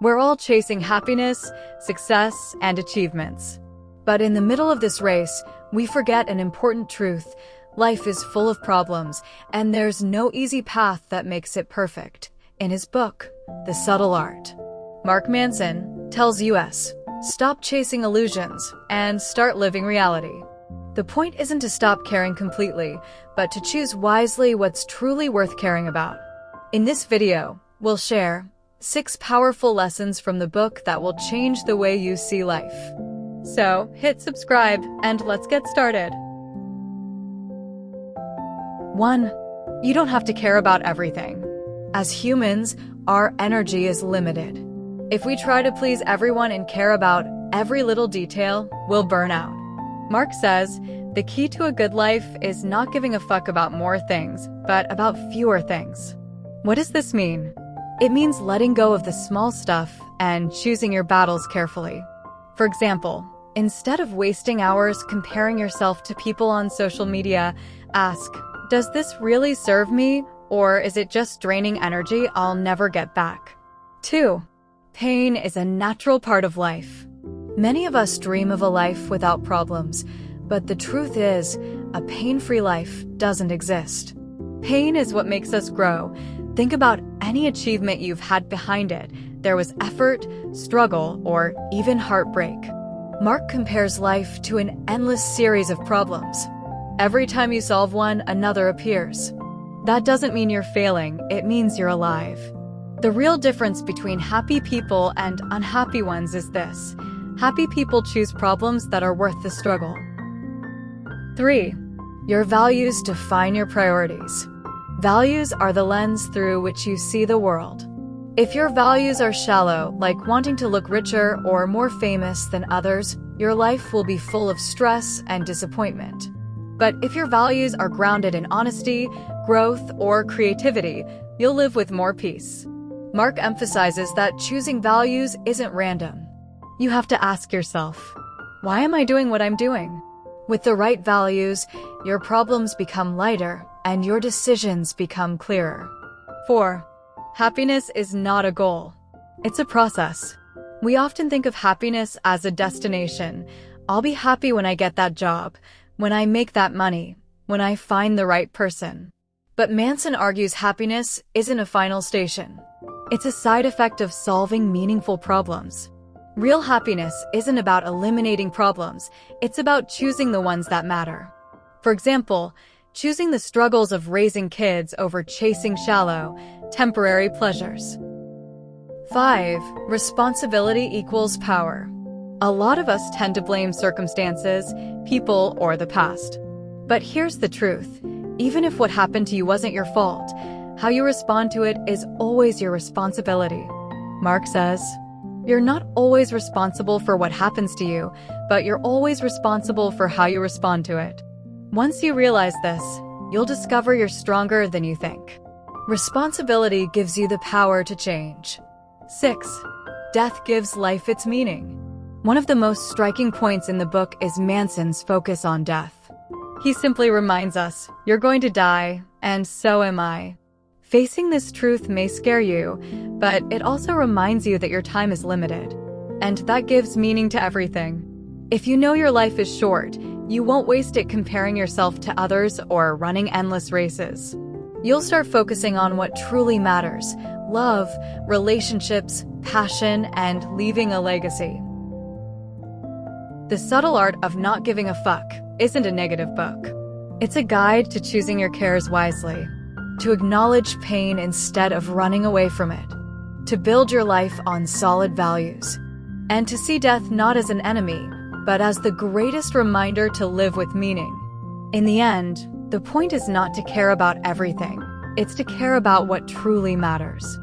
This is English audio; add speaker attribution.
Speaker 1: We're all chasing happiness, success, and achievements. But in the middle of this race, we forget an important truth. Life is full of problems, and there's no easy path that makes it perfect. In his book, The Subtle Art, Mark Manson tells us, stop chasing illusions and start living reality. The point isn't to stop caring completely, but to choose wisely what's truly worth caring about. In this video, we'll share 6 powerful lessons from the book that will change the way you see life. So, hit subscribe and let's get started. 1. You don't have to care about everything. As humans, our energy is limited. If we try to please everyone and care about every little detail, we'll burn out. Mark says, the key to a good life is not giving a fuck about more things, but about fewer things. What does this mean? It means letting go of the small stuff and choosing your battles carefully. For example, instead of wasting hours comparing yourself to people on social media, ask, does this really serve me, or is it just draining energy I'll never get back? 2. Pain is a natural part of life. Many of us dream of a life without problems, but the truth is, a pain-free life doesn't exist. Pain is what makes us grow. Think about any achievement you've had behind it. There was effort, struggle, or even heartbreak. Mark compares life to an endless series of problems. Every time you solve one, another appears. That doesn't mean you're failing, it means you're alive. The real difference between happy people and unhappy ones is this. Happy people choose problems that are worth the struggle. 3. Your values define your priorities. Values are the lens through which you see the world. If your values are shallow, like wanting to look richer or more famous than others, your life will be full of stress and disappointment. But if your values are grounded in honesty, growth, or creativity, you'll live with more peace. Mark emphasizes that choosing values isn't random. You have to ask yourself, why am I doing what I'm doing? With the right values, your problems become lighter and your decisions become clearer. 4. Happiness is not a goal. It's a process. We often think of happiness as a destination. I'll be happy when I get that job, when I make that money, when I find the right person. But Manson argues happiness isn't a final station. It's a side effect of solving meaningful problems. Real happiness isn't about eliminating problems, it's about choosing the ones that matter. For example, choosing the struggles of raising kids over chasing shallow, temporary pleasures. 5. Responsibility equals power. A lot of us tend to blame circumstances, people, or the past. But here's the truth. Even if what happened to you wasn't your fault, how you respond to it is always your responsibility. Mark says, you're not always responsible for what happens to you, but you're always responsible for how you respond to it. Once you realize this, you'll discover you're stronger than you think. Responsibility gives you the power to change. 6. Death gives life its meaning. One of the most striking points in the book is Manson's focus on death. He simply reminds us, you're going to die, and so am I. Facing this truth may scare you, but it also reminds you that your time is limited. And that gives meaning to everything. If you know your life is short, you won't waste it comparing yourself to others or running endless races. You'll start focusing on what truly matters: love, relationships, passion, and leaving a legacy. The Subtle Art of Not Giving a Fuck isn't a negative book. It's a guide to choosing your cares wisely, to acknowledge pain instead of running away from it, to build your life on solid values, and to see death not as an enemy, but as the greatest reminder to live with meaning. In the end, the point is not to care about everything, it's to care about what truly matters.